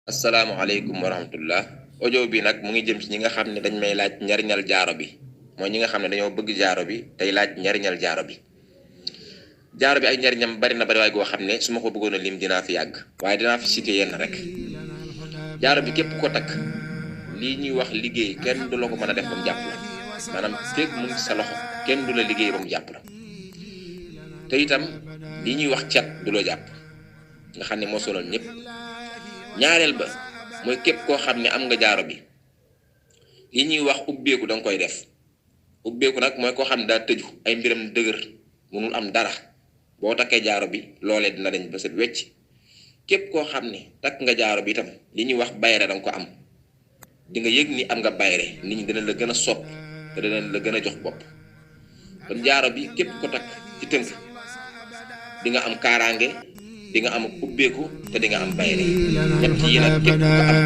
asalaamaaleykum wa rahmatullah audio bi nag mu ngi jëm ci ñi nga xam ne dañ may laaj njariñal jaaro bi mooy ñi nga xam ne dañoo bëgg jaaro bi tey laaj njariñal jaaro bi ay njariñam bari na bari waay goo xam ne su ma ko bëggoon a lim dinaa fi yàgg waaye dinaa fi cité yenn rek jaaro bi képp ko takk lii ñuy wax liggéey kenn du la ko mën a def ba mu jàpp la maanaam fekk mu ngi sa loxo kenn du la liggéey ba mu jàpp la te itam lii ñuy wax cat du la jàpp nga xam ne moo sonal ñëpp ñaareel ba mooy képp koo xam ne am nga jaaro bi yi ñuy wax ubbeeku danga koy def ubbeeku nag mooy koo xam ne daa tëju ay mbiram dëgër mënul am dara boo takkee jaaro bi loolee dina dañ ba set wecc képp koo xam ne takk nga jaaro bi itam li ñuy wax bayre danga ko am di nga yëg ni am nga bayre nit ñi dina la gën a sopp te dina la gën a jox bopp kon jaaro bi képp ko takk ci tënk di nga am kaaraange di nga am ubbeeku te di nga am bayre ñett yi nag képp ko am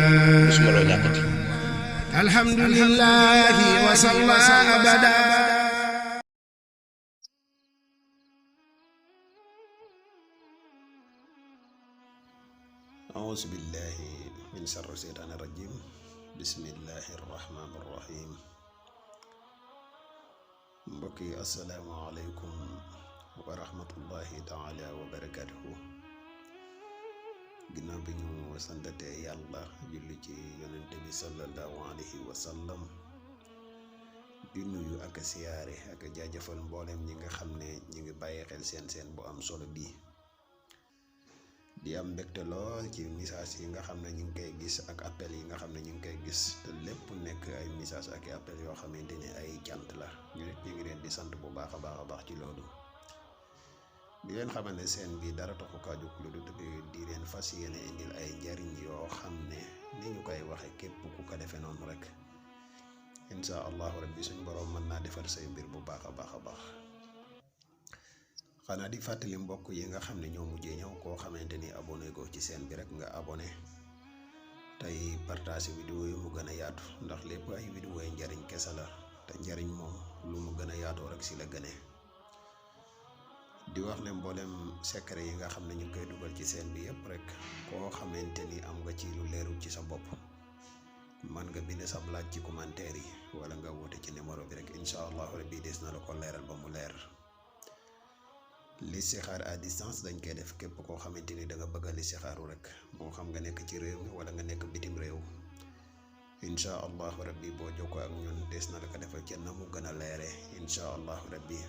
musuma loo ñàkkati alhamdulillahi wa salla abada أعوذ بالله من شر الشيطان الرجيم بسم الله الرحمن الرحيم mbokk yi asalaamaaleykum wa rahmatullahi taala wa barakatuhu ginnaaw bi ñu santatee yàlla julli ci yonente bi sallallahu alayhi wa sallam di nuyu ak siyaare ak jaajëfal mboolem ñi nga xam ne ñi ngi bàyyi xel seen bu am solo bi di am mbégte lool ci message yi nga xam ne ñu ngi koy gis ak appel yi nga xam ne ñu ngi koy gis te lépp nekk ay message ak appel yoo xamante ni ay cant la ñu ngi leen di sant bu baax a baax ci loolu di leen xamal ne seen bi dara taxu kaa jóg lu dul di leen fas yéene indil ay njariñ yoo xam ne ni ñu koy waxe képp ku ko defee noonu rek insha allahu rabbi suñ boroom mën naa defar say mbir bu baax a baax xanaa di fàttali mbokk yi nga xam ne ñoo mujjee ñëw koo xamante ni abonné ko ci seen bi rek nga abonné tey partage vidéo yi mu gën a yaatu ndax lépp ay vidéo yi njariñ kese la te njariñ moom lu mu gën a yaatoo rek si la gënee di wax ne mboolem secret yi nga xam ne ñu koy dugal ci seen bi yëpp rek koo xamante ni am nga ci lu leerul ci sa bopp man nga bind sab laaj ci commentaire yi wala nga woote ci numéro bi rek incha allahu rabbi des na la ko leeral ba mu leer listixaar à distance dañ koy def képp koo xamante ni da nga bëgg a listixaaru rek moo xam nga nekk ci réew mi wala nga nekk bitim réew incha allahu rabbi boo jokkoo ak ñun des na la ko defal ci na mu gën a leere incha allahu rabbi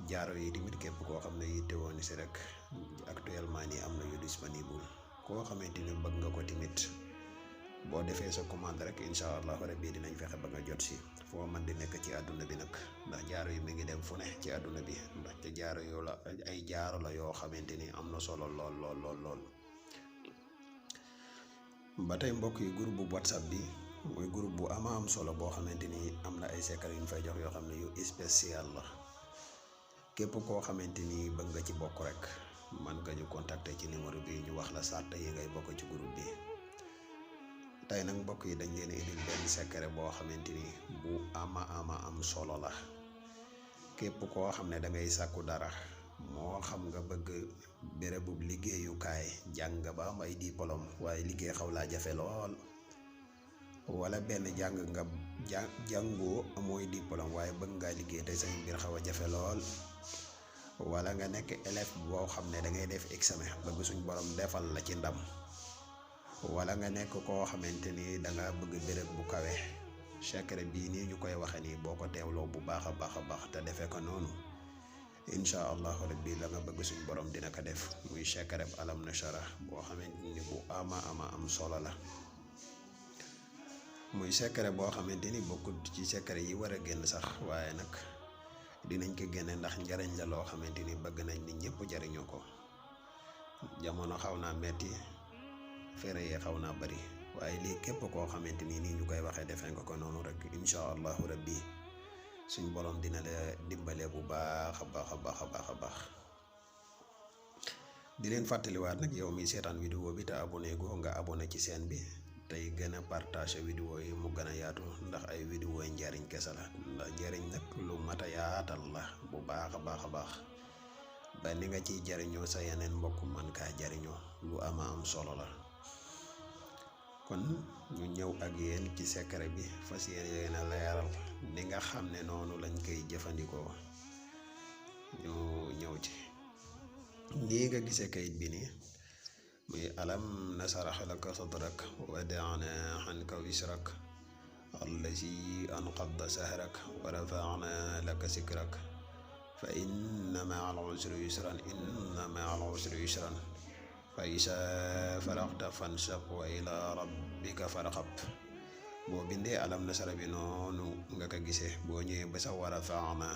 jaaro yi tamit képp koo xam ne yitte woon si rek actuellement nii am na yu disponible koo xamante ni bëgg nga ko tamit boo defee sa commande rek incha allahu rabbi dinañ fexe ba nga jot si foo man di nekk ci àdduna bi nag ndax jaaro yi mi ngi dem fu ne ci àdduna bi ndax te jaaro yoo la ay jaaro la yoo xamante ni am na solo lool ba tey mbokk yi groupe bu WhatsApp bi mooy groupe bu am solo boo xamante ni am na ay secret yu ñu fay jox yoo xam ne yu spécial la képp koo xamante ni bëgg nga ci bokk rek man nga ñu contacter ci numéro bi ñu wax la sart yi ngay bokk ci groupe bi tey nag mbokk yi dañ leen indil benn secret boo xamante ni bu am solo la képp koo xam ne da ngay sàkku dara moo xam nga bëgg bérébu liggéeyukaay jàng ba am ay diplôme waaye liggéey xaw laa jafe lool wala benn jàng nga jàngoo amooy diplôme waaye bëgg ngaa liggéey tey say mbir xaw a jafe lool wala nga nekk élève boo xam ne da ngay def examen bëgg suñ borom defal la ci ndam wala nga nekk koo xamante ni danga bëgg béréb bu kawe secret bii nii ñu koy waxe nii boo ko teewloo bu baax a baax te defee ko noonu incha allahu rabbi la nga bëgg suñ borom dina ko def muy secret alam nashara boo xamante ni bu am solo la muy secret boo xamante ni bokkul ci secret yi war a génn sax waaye nag dinañ ko génne ndax njariñ la loo xamante ni bëgg nañ nit ñëpp jariñoo ko jamono xaw naa metti fere yi xaw naa bari waaye lii képp koo xamante ni nii ñu koy waxee defee nga ko noonu rek incha allahu rabbi suñ borom dina la dimbale bu baax a baax di leen fàttaliwaat nag yow mi seetaan vidéo bi te abonné go nga abonné ci seen bi tey gën a partager vidéo yi mu gën a yaatu ndax ay vidéo yi njariñ kese la ndax njariñ nag lu mat a yaatal la bu baax a baax ba ni nga ciy jariñoo sa yeneen mbokk man kaa jariñoo lu am solo la kon ñu ñëw ak yéen ci secret bi fas yéene a leeral ni nga xam ne noonu lañ koy jëfandikoo. ñu ñëw ci nii nga gisee kayit bi nii muy alam nasrah laka sadrak wa wada'na anka wisrak allazi anqadda sahrak wa rafa'na laka zikrak fa inna ma'al usri yusran inna ma'al usri yusran fa iza faragta fansab wa ila rabbika farghab. boo bindee alam nasrah bi noonu nga ko gisee boo ñëwee ba sa wa rafa'na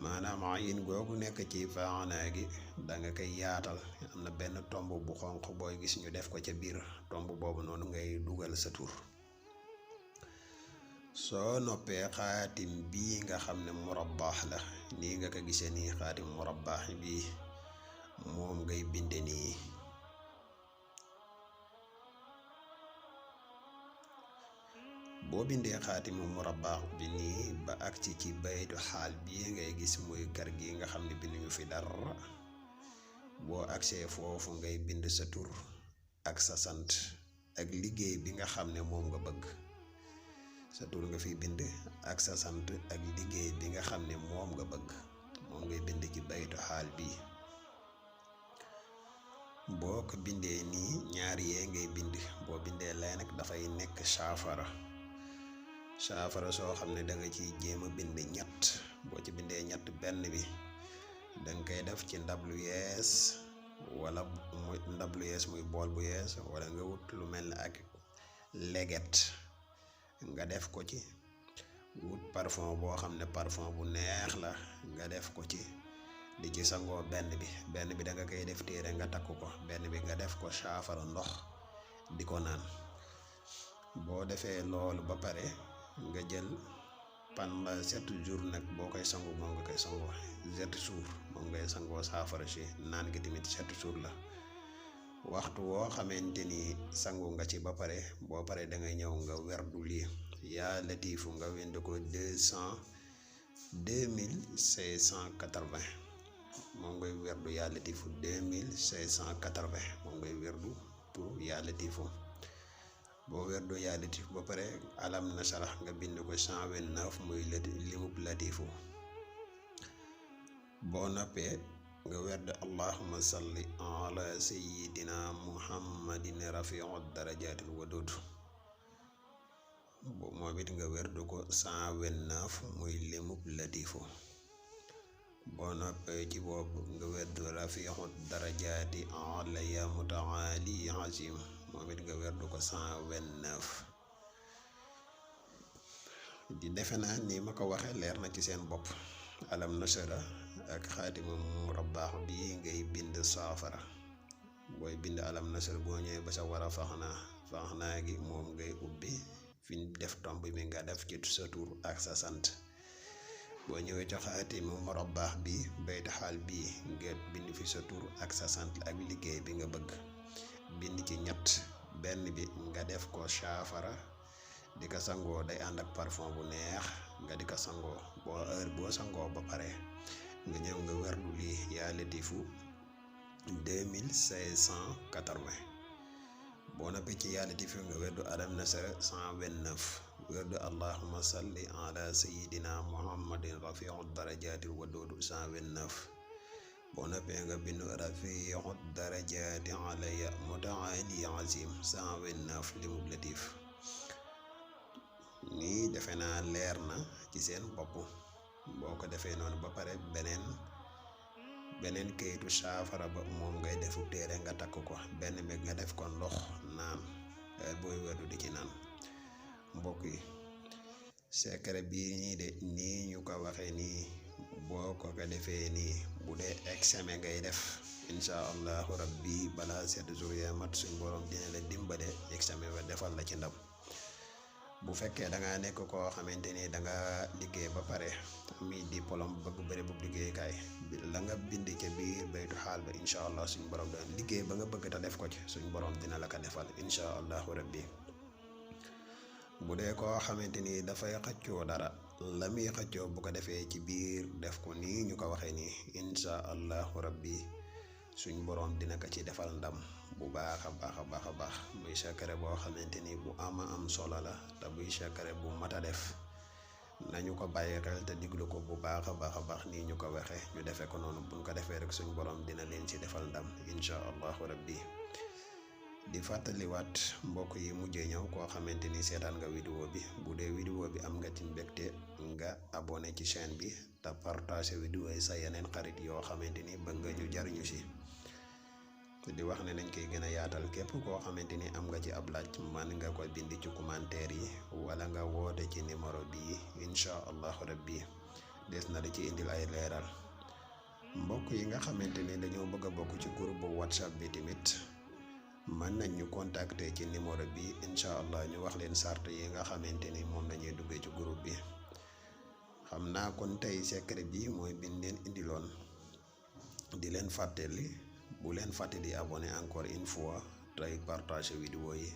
maanaam ayin googu nekk ci faana gi danga koy yaatal am na benn tomb bu xonq booy gis ñu def ko ca biir tomb boobu noonu ngay dugal sa tur. soo noppee xaatim bii nga xam ne murabbaax la nii nga ko gisee nii xaatim murabbaax bii moom ngay binde nii. boo bindee xaatimu murabbaax bi nii ba agsi ci baytu xaal bii ngay gis muy kër gi nga xam ne binduñu fi dara boo agsee foofu ngay bind sa tur ak sa sant ak liggéey bi nga xam ne moom nga bëgg. sa tur nga fi bind ak sa sant ak liggéey bi nga xam ne moom nga bëgg moom ngay bind ci baytu xaal bii. boo ko bindee nii ñaar yee ngay bind boo bindee lay nag dafay nekk saafara soo xam ne danga ciy jéem a bind ñett. boo ci bindee ñett benn bi danga koy def ci ndab lu yees wala muy ndab lu yees muy bool bu yees wala nga wut lu mel ne ak leget nga def ko ci. wut parfum boo xam ne parfum bu neex la nga def ko ci di ci sangoo benn bi danga koy def téere nga takk ko benn bi nga def ko saafara ndox di ko naan. boo defee loolu ba pare nga jël pendant 7 jours nag boo koy sangu moom nga koy sangoo 7 jours moom ngay sangoo saafara si naan gi tamit 7 jours la. waxtu woo xamante ni sangu nga ci ba pare boo pare da ngay ñëw nga werdu lii yaa latifu nga wende ko 2580 moom ngay werdu yaa latifu 2580 moom ngay werdu pour yaa latifu. boo werdu yaa latif ba pare alam nasrah nga bind ko 129 muy limub latifu. boo noppee nga werd allahumma salli ala sayyidina muhammadin rafi'u darajatil wadud moom it nga werdu ko 129 muy limub latifu. boo noppee ci boobu nga werdu rafi'u darajati ala ya mutaali azim moom it nga werdu ko 129. di defe naa ni ma ko waxee leer na ci seen bopp. alam nasrah ak xaatimu murabbaax bi ngay bind saafara. booy bind alam nasrah boo ñëwee ba sa war a faxnaa gi moom ngay ubbi fi ñu def tomb bi nga def ci sa tur ak sa sant. boo ñëwee ci xaatimu murabbaax bi baytu xaal bii nga bind fi sa tur ak sa sant ak liggéey bi nga bëgg. bind ci ñett benn bi nga def ko saafara di ko sangoo day ànd ak parfum bu neex nga di ko sangoo boo sangoo ba pare nga ñëw nga werdu lii yaa latifu 2580. boo noppee ci yaa latifu nga werdu alam nasrah 129 werdu allahumma salli ala sayyidina muhammadin rafi'u darajatil wadud 129. boo noppee nga bind rafi'u darajati alaya mutaali azim 129 limub latif. nii defe naa leer na ci seen bopp. boo ko defee noonu ba pare beneen kayitu saafara ba moom ngay defu téere nga takk ko benn bi nga def ko ndox naan booy werdu di ci naan. mbokk yi secret bii nii de nii ñu ko waxee nii boo ko defee nii bu dee examen ngay def incha allahu rabbi balaa 7 jours ya mat suñ borom dina la dimbale examen ba defal la ci ndam. bu fekkee da ngaa nekk koo xamante ni da nga liggéey ba pare ami diplôme bëgg bëri bu liggéeykaay la nga bind ca biir baytu xaal ba incha allah suñ borom da liggéey ba nga bëgg te def ko ci suñ borom dina la ko defal incha allahu rabbi. bu dee koo xamante ni dafay xëccoo dara la muy xëccoo bu ko defee ci biir def ko nii ñu ko waxee nii incha allahu rabbi suñ borom dina ko ci defal ndam bu baax a baax muy secret boo xamante ni bu am solo la te buy secret bu mat a def nañu ko bàyyi xel te diglu ko bu baax a baax nii ñu ko waxe ñu defee ko noonu buñ ko defee rek suñ borom dina leen ci defal ndam insha allahu rabbi. di fàttaliwaat mbokk yi mujjee ñëw koo xamante ni seetaan nga vidéo bi bu dee vidéo bi am nga ci mbégte nga abonné ci chaîne bi te partage vidéo yi sa yeneen xarit yoo xamante ni bëgg nga ñu jariñu si di wax ne nañ koy gën a yaatal képp koo xamante ni am nga ci ab laaj man nga ko bind ci commentaire yi wala nga woote ci numéro bii insha allahu rabbi des na la ci indil ay leeral. mbokk yi nga xamante ni dañoo bëgg a bokk ci groupe bu whatsapp bi tamit mën nañ ñu contacter ci numéro bi incha allah ñu wax leen sart yi nga xamante ni moom lañuy duggee ci groupe bi. xam naa kon tey secret bi mooy biñ leen indiloon di leen fàttali bu leen fàtte di abonné encore une fois tey partager vidéo yi.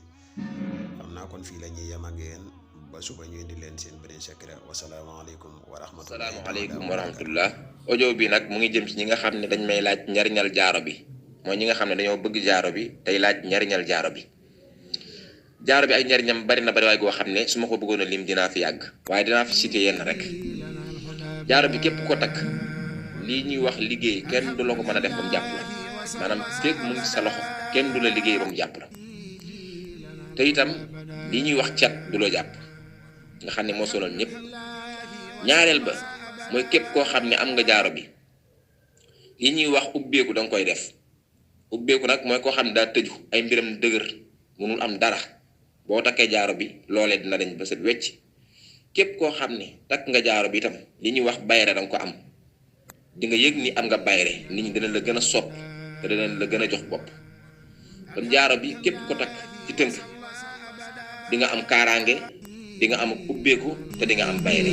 xam naa kon fii la ñuy yem ak yéen ba suba ñu indi leen seen beneen secret wasalaamaaleykum wa rahmatullah. asalaamaaleykum wa rahmatullah. audio bi nag mu ngi jëm si ñi nga xam ne dañ may laaj njariñal jaaro bi. mooy ñi nga xam ne dañoo bëgg jaaro bi tey laaj njariñal jaaro bi. jaaro bi ay njariñam bari na bari waay goo xam ne su ma ko bëggoon a lim dinaa fi yàgg waaye dinaa fi cité yenn rek. jaaro bi képp ko takk lii ñuy wax liggéey kenn du la ko mën a def ba mu jàpp la maanaam fekk mu ngi sa loxo kenn du la liggéey ba mu jàpp la te itam lii ñuy wax cat du la jàpp nga xam ne moo sonal ñëpp. ñaareel ba mooy képp koo xam ne am nga jaaro bi lii ñuy wax ubbeeku danga koy def. ubbeeku nag mooy koo xam ne daa tëju ay mbiram dëgër munul am dara boo takkee jaaro bi loolee dina dañ ba set wecc. képp koo xam ne takk nga jaaro bi itam li ñuy wax bayre danga ko am di nga yëg ni am nga bayre nit ñi dina la gën a sopp te dina la gën a jox bopp. kon jaaro bi képp ko takk ci tënk di nga am kaaraange di nga am ubbeeku te di nga am bayre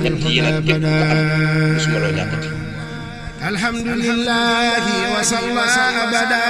ñett yi nag képp ko am musuma loo ñàkkati. alhamdulillahi wa salla abada